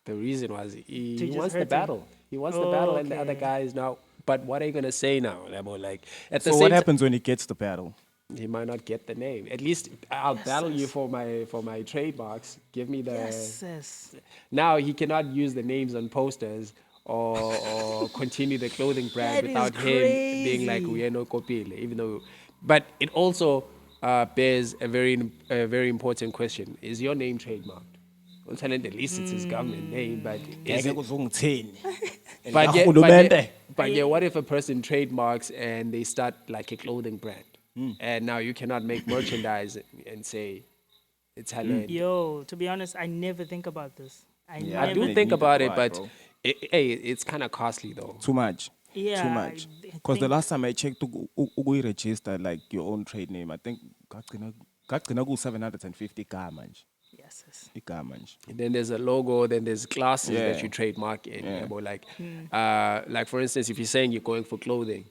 The reason was he just wants the hurt him. battle. He wants the battle, and the Okay. other guy is now. but what are you gonna say now? Like at the So same what happens when he gets the battle? he might not get the name. At least I'll battle you for my trademarks. Give me the. Yes. Now he cannot use the names on posters or continue the clothing brand That is without him being like crazy. WhyNot Kopile. Even though, but it also bears a very important question: is your name trademarked? On Talente, at least it's his government name, but is Ngeke it? kuzongithini. But yet, Elahulumende. what if a person trademarks and they start like a clothing brand, and now you cannot make merchandise and say it's Talente? Yo, to be honest, I never think about this. I Yeah, I never do Neither think do about it, I, but bro. it's kind of costly though. Too much. Yeah, Too I much. Because the think- last time I checked to register like your own trade name, I think kagcina ku 750 igama nje. Yes. Igama nje. And then there's a logo, then there's classes that Yeah. you trademark in. Yeah. But like for instance, if you're saying you're going for clothing,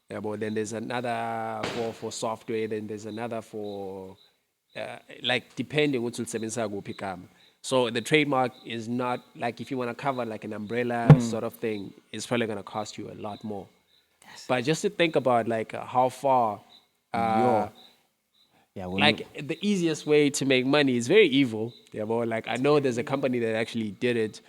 but then there's another for software, then there's another for like depending what will pick. So the trademark is not like if you want to cover like an umbrella sort of thing, it's probably gonna cost you a lot more. But just to think about like how far Yo. Yeah, like the easiest way to make money is very evil. Yeah, but like I know there's a company that actually did it,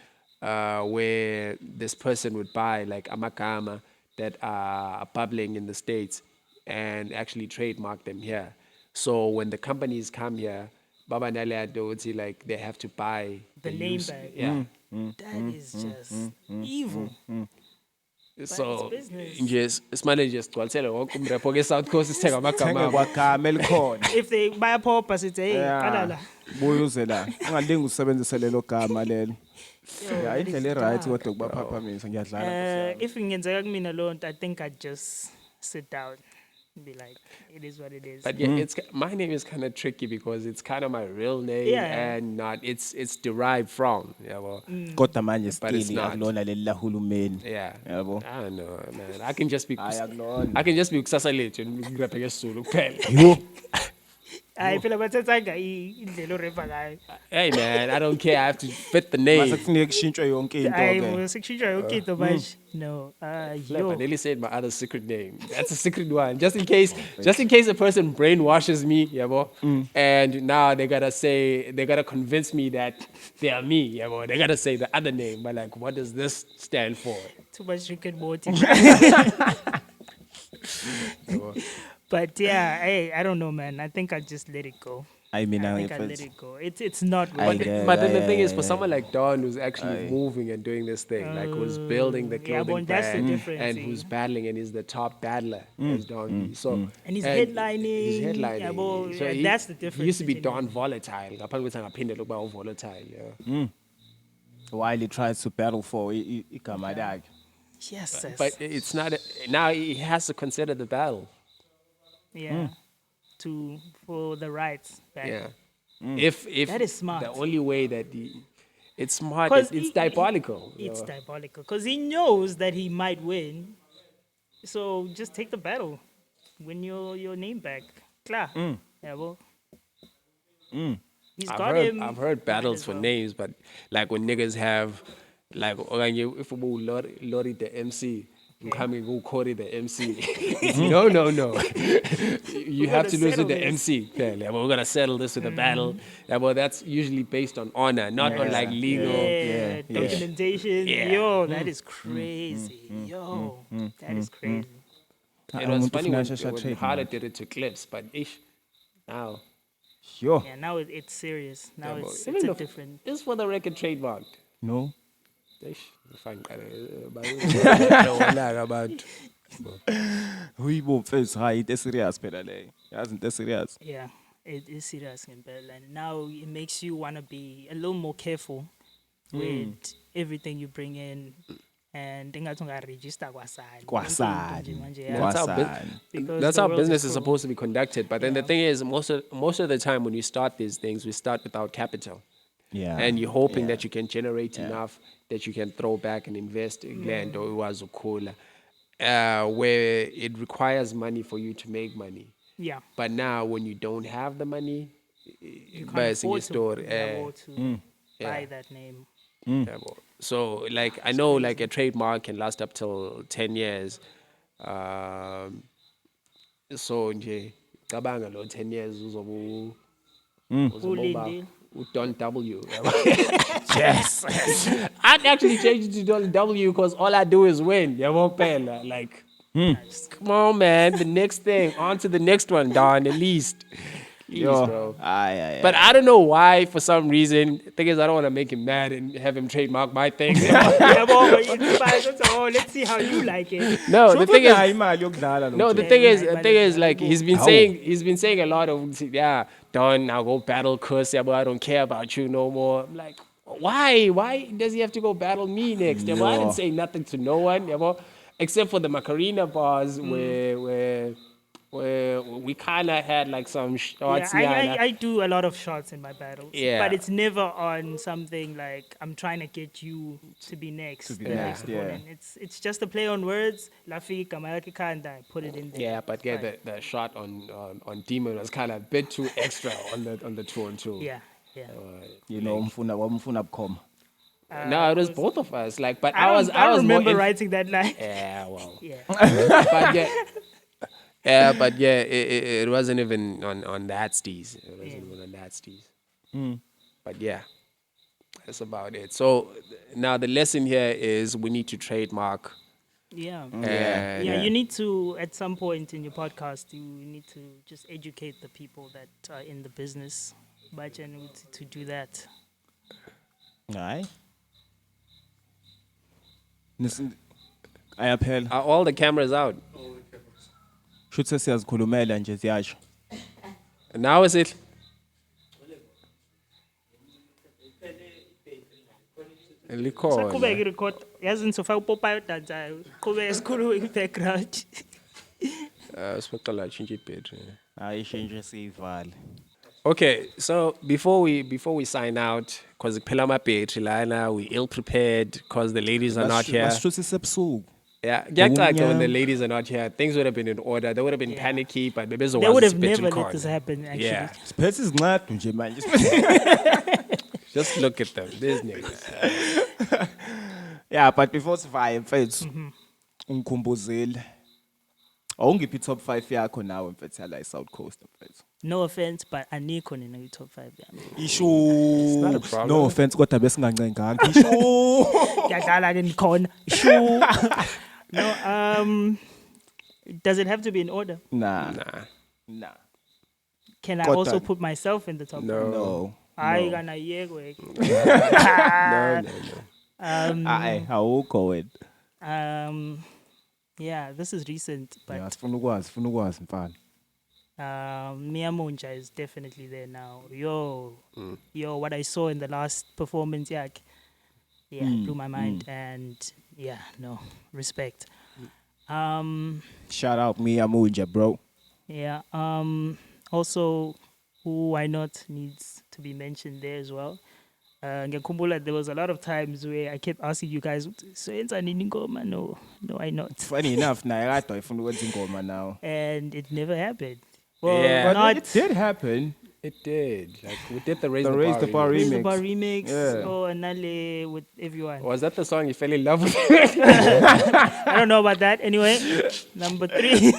where this person would buy like amakama that are bubbling in the States and actually trademark them here. So when the companies come here, Baba Nale like they have to buy The name use- bag. Yeah. That is just evil. So it's business. nje isimane nje sigcwalisele wonke umrepho ke South Coast sithenga amagama Thenge abo. kwagama elikhona. If they buy a pop, I say, hey, kalala. Buya uze la. Ungalingi usebenzise lelo gama lelo. Yo, Yeah, that is indlela right dark. kodwa kubaphaphamisa ngiyadlala. If ingenzeka kumina lo nto, I think I'd just sit down and be like, it is what it is. But yeah, it's my name is kind of tricky because it's kind of my real name Yeah. and not it's derived from. Yeah, well, Kodwa manje But it's still not. akulona leli lahulumeni. yeah. Yabo. I don't know, man. I can just be Hayi akulona. I can just be kusasa lethu ngiraphe ngesizulu kuphela. Yo. Hayi phela bathethanga indlela orepa ngayo. Hey man, I don't care. I have to fit the Mase name. kufuneka kushintshwe yonke into Hayi ke. sekushintshwa yonke into manje. No. Flip, I Yo. nearly said my other secret name. That's a secret one. Just in case a person brainwashes me, yeah, bo, and now they gotta convince me that they are me, yeah, bo. They gotta say the other name, but like, what does this stand for? Too much Rick and Morty. But yeah, hey, I don't know, man. I think I'll just let it go. I mean, I I think I'll let it go. It's not I really. get- But then the yeah, thing is, yeah, for yeah. someone like Don who's actually moving and doing this thing, like who's building the yeah, clothing but that's the brand difference, and see. who's battling and is the top battler as Don. So And he's He's headlining, headlining. yeah, but So he- that's the He difference. used to be between Don Volatile. Ngaphambi kokuthi angaphinde lokuba volatile. Yeah. while he tries to battle for igama lakhe. Yes, yes. But it's not now. He has to consider the battle. yeah. For the rights back. Yeah. If That is smart. The only way that it's smart. 'Cause It's he- diabolical. It's diabolical because he knows that he might win. So just take the battle. Win your name back. Klar. Yeah, well. He's got him. I've heard might battles as for well. names, but like when niggas have like okanye if we Lawry the MC. I'm coming go Corey the MC. No. You have gonna to lose settle with the this. MC. Yeah, we're gonna settle this with a battle. Yeah, but that's usually based on honor, not on like legal. Yeah, documentation. Yeah. Yo, that is crazy. Yo, that is crazy. It was Umuntu funny ufuna when asheshe Harder trademark. did it to Clips, but ish, now. Yo. Yeah, now it's serious. Now Yeah, it's but a even different. It's for the record trademarked. No. Ish, fine. About Uyibo mfethu hayi into serious phela leyo. Yazi into serious. Yeah, it is serious ngempela, and now it makes you want to be a little more careful with everything you bring in, and ingathi ungaregister kwasani. Kwasani. Into nje manje, yeah. That's how Kwasani. Because that's the how world business is cruel. supposed to be conducted. But then the thing is, most of the time when you start these things, we start without capital, Yeah. and you're hoping that you can generate enough that you can throw back and invest in land or iwazukhula, where it requires money for you to make money. Yeah, But now, when you don't have the money, you can't buying your afford store. to, buy yeah. that name. Yeah, so like I know like a trademark can last up till 10 years, So nje cabanga lo 10 years uzobu Ulindile. Don W. Yes. I'd actually change it to Don W because all I do is win. Yabo phela. Like, come on, man. The next thing. On to the next one, Don, at least. Please, bro. Aye. But I don't know why, for some reason. Thing is, I don't want to make him mad and have him trademark my thing. Yeah, but it's fine. That's all. Let's see how you like it. No, the thing is, imali yokudlala no, the Yeah, thing yeah, is, yeah, the thing is, yeah, like yeah. he's been saying a lot of, yeah, Don, now go battle Kuss, yeah, but I don't care about you no more. I'm like, why? Why does he have to go battle me next? Yeah, but I didn't say nothing to no one, yeah, but except for the Macarena bars where we kind of had like some shots. Yeah, I do a lot of shots in my battles. Yeah. But it's never on something like I'm trying to get you to be next. be the next, opponent. It's just a play on words. Lafi Kamalaki Kanda, I put it in there. Yeah, but yeah, the shot on Demon was kind of a bit too extra on the 2-on-2. Yeah. You know, umfuna bukhoma. No, it was both of us. Like, but I I was remember more writing that line. Yeah, well. Yeah. But yeah, it wasn't even on that steez. It wasn't even on that steez. But yeah, that's about it. So now the lesson here is we need to trademark. Yeah. Yeah. You need to, at some point in your podcast, you need to just educate the people that are in the business. But you need to do that. Hayi. Ayaphela. Are all the cameras out? Shutse siyazikhulumela nje ziyasho. Now is it? Likhona. Qhubeka i-record. Yazi nisofaka uPopayo dansayo. Qhubeka sikhulume i-background. Sibaqala change battery. Hayi shintshe siyivale. Okay, so before we sign out, because kuphela ama-battery lana, we ill prepared because the ladies are not here. Basishutse sebusuku. Yeah, kuyacaca when the ladies are not here, things would have been in order. They would have been panicky, but They would have never let corner. this happen, actually. Yeah, Siphethe izincwadi nje manje. just look at them. These niggas. Yeah, but before sivaye mfethu ungikhumbuzile. Awungiphi i-top 5 yakho nawe mfethu yala eSouth Coast mfethu. No offense, but anikho nina kwi-top 5 yami. Isho. not a problem. No offense kodwa besingancenganga. Isho. Ngiyadlala ke nikhona. Shoo. No, does it have to be in order? Nah. Can I Kodwa- also put myself in the top 5? No. Hayi kana yekwe. Aye, awukho wena. Yeah, this is recent, but Yeah, sifuna ukwazi mfana. Mia Munja is definitely there now. Yo, what I saw in the last performance, it blew my mind, and respect. Shout out me Amunja, bro. Yeah. Also, WhyNot needs to be mentioned there as well. Ngiyakhumbula there was a lot of times where I kept asking you guys, so yenza nini ingoma? No, why not? Funny enough, naye kade wayefuna ukwenza ingoma now. And it never happened. Well, Yeah. not It did happen. It did. Like we did the Raise The the, Raise Bar the Bar remix. Raise the remix. Bar remix. Yeah. Oh, Anale with everyone. Was that the song you fell in love with? I don't know about that. Anyway, number 3.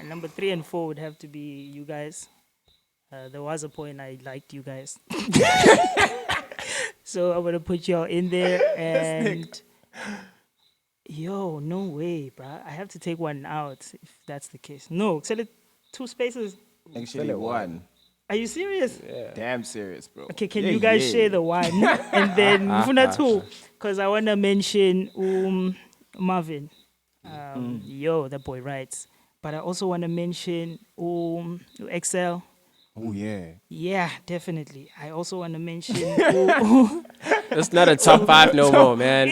Number 3 and 4 would have to be you guys. There was a point I liked you guys. So I'm going to put y'all in there. And yo, no way, bruh. I have to take one out if that's the case. No, sell it 2 spaces. Actually, one. Are you serious? Damn serious, bro. Okay, can you guys share the one? And then Mfuna 2, because I want to mention Marvin. Yo, that boy writes. But I also want to mention Excel. Oh, yeah. Yeah, definitely. I also want to mention It's not a top 5 no more, man.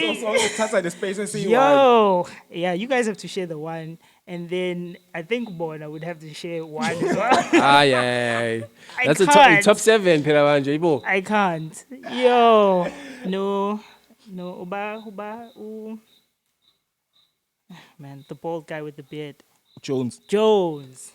Touch the space and see Yo. Yeah, you guys have to share the one. And then I think Bona would have to share one as well. Yeah. I That's a can't. top 7, Piramanja. Ibo. I can't. Yo. No. Uba. Man, the bald guy with the beard. Jones. Jones.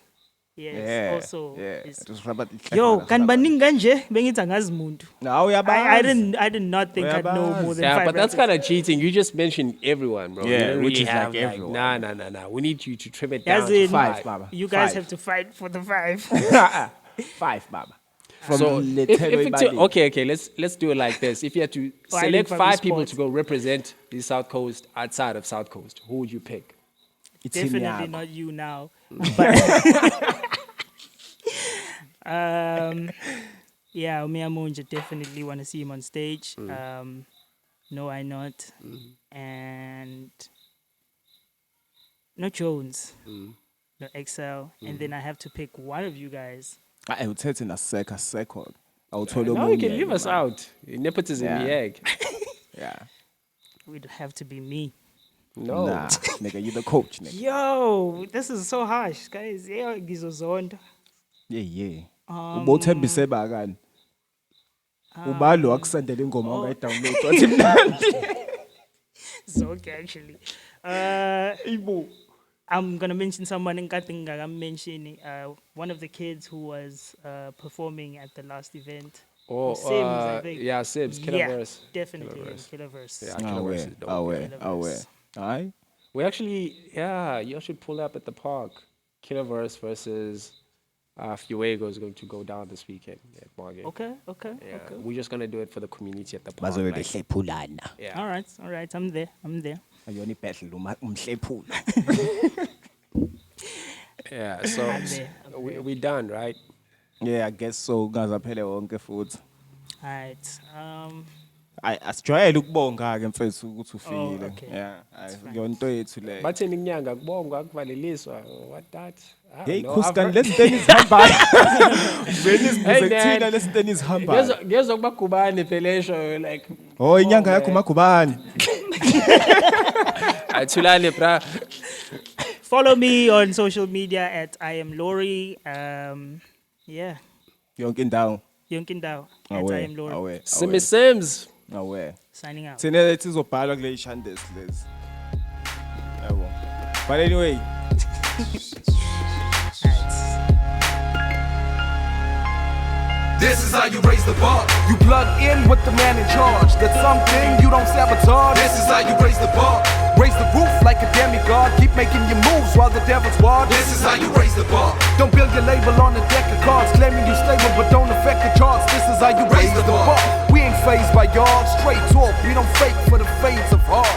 Yes, Yeah. also. Yeah. is- Just rubber- Yo, kan baningi kanje bengithi angazi muntu. No, I did not think I'd know more than Yeah, 5 but that's rappers. kind of cheating. You just mentioned everyone, bro. Yeah, you don't which really is like have everyone. Nah. We need you to trim it As down to in- five. Five, Baba. You guys Five. have to fight for the 5. 5, Baba. From So if it's Little okay, let's do it like this. If you had to Oh, I select live 5 from people sports. to go represent the South Coast outside of South Coast, who would you pick? Definitely not you now. But yeah, Umiamunja definitely want to see him on stage. No, I not. And no Jones. No XL. And then I have to pick one of you guys. I would say it's in a second. I would tell Now you can leave us out. Nepotism, Yeah. the egg. Yeah. It would have to be me. No. Nah, nigga, you the coach, nigga. Yo, this is so harsh, guys. Yeah, ngizozonda. Yeah. Ubothembise bakani. Ubalo akusendela ingoma ongayidownload wathi mnandi. Zonke actually. I'm gonna mention someone in mentioning one of the kids who was performing at the last event. Oh, Sims, I think. yeah, Sims, Killerverse. Definitely Killerverse. Killerverse. Yeah, Aware, Killerverse is dope. aware. Aye. We actually, yeah, you should pull up at the park. Killerverse versus Fuego is going to go down this weekend at Margate. Okay. Yeah, we're just gonna do it for the community at the park. Bazobe like- behlephulana. yeah. All right. I'm there. Ayona ibhedlela umhlephulo. Yeah, so I'm there. we done, right? Yeah, I guess so. Ungazaphele wonke futhi. All right. Asijwayele ukubonga ke mfethu ukuthi ufile. okay. Yeah, yonto yethu le. Bathini kunyanga kubongwa kuvaleliswa what that? I Hey, don't know. kuskani lesinteni zihambayo. Veni sibuze Hey, kuthina man. lesinteni zihambayo. Ngezwe kuba Gubane phela like Oh, inyanga yakho magubani. Athulane bra. Follow me on social media at I am Lawry. Yeah, Yonke indawo. Yonkindaw at I am Lawry. Simi Sims. Aware. Signing out. Thina lethi izobhalwa kule ishandes lezi. Yabo. But anyway, This is how you raise the bar. You plug in with the man in charge. That's something you don't sabotage. This is how you raise the bar. Raise the roof like a demigod. Keep making your moves while the devil's watch. This is how you raise the bar. Don't build your label on a deck of cards, claiming you stable but don't affect the charts. This is how you raise the bar. We ain't phased by y'all. Straight talk. We don't fake for the fades of heart.